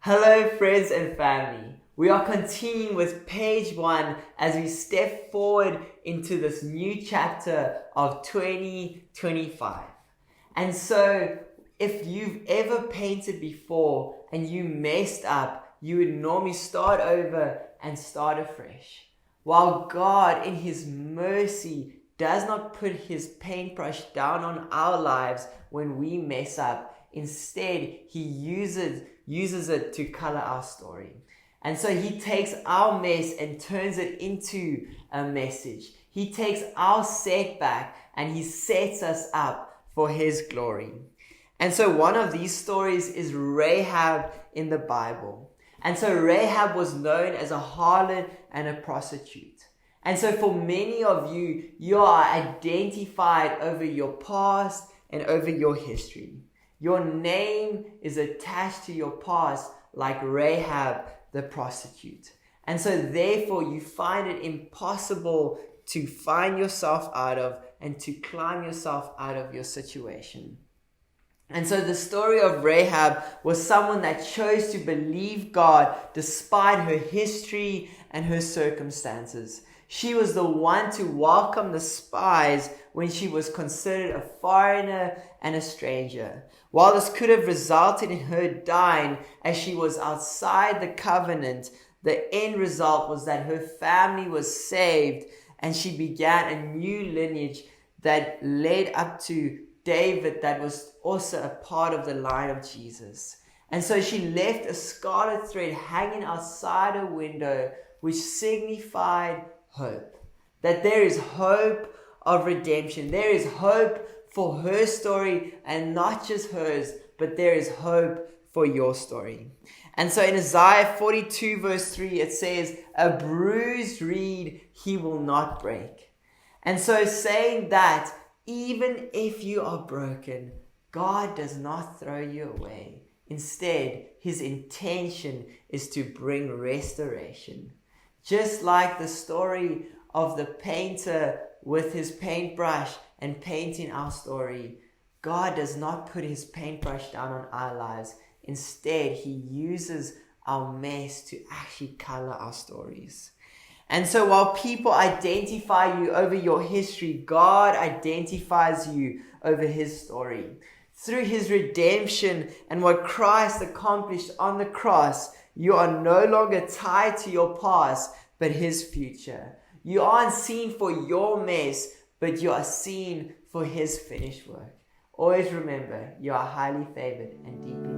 Hello friends and family. We are continuing with page 1 as we step forward into this new chapter of 2025. And so if you've ever painted before and you messed up, you would normally start over and start afresh. While God in His mercy does not put His paintbrush down on our lives when we mess up, instead He uses it to color our story. And so He takes our mess and turns it into a message. He takes our setback and He sets us up for His glory. And so one of these stories is Rahab in the Bible. And so Rahab was known as a harlot and a prostitute. And so for many of you, you are identified over your past and over your history. Your name is attached to your past like Rahab the prostitute. And so therefore you find it impossible to find yourself out of and to climb yourself out of your situation. And so the story of Rahab was someone that chose to believe God despite her history and her circumstances. She was the one to welcome the spies when she was considered a foreigner and a stranger. While this could have resulted in her dying as she was outside the covenant, the end result was that her family was saved and she began a new lineage that led up to David that was also a part of the line of Jesus. And so she left a scarlet thread hanging outside her window, which signified hope. That there is hope of redemption. There is hope for her story, and not just hers, but there is hope for your story. And so in Isaiah 42 verse 3, it says, "A bruised reed He will not break." And so saying that, even if you are broken, God does not throw you away. Instead, His intention is to bring restoration. Just like the story of the painter with his paintbrush and painting our story, God does not put His paintbrush down on our lives. Instead, He uses our mess to actually color our stories. And so while people identify you over your history, God identifies you over His story. Through His redemption and what Christ accomplished on the cross, you are no longer tied to your past, but His future. You aren't seen for your mess, but you are seen for His finished work. Always remember, you are highly favored and deeply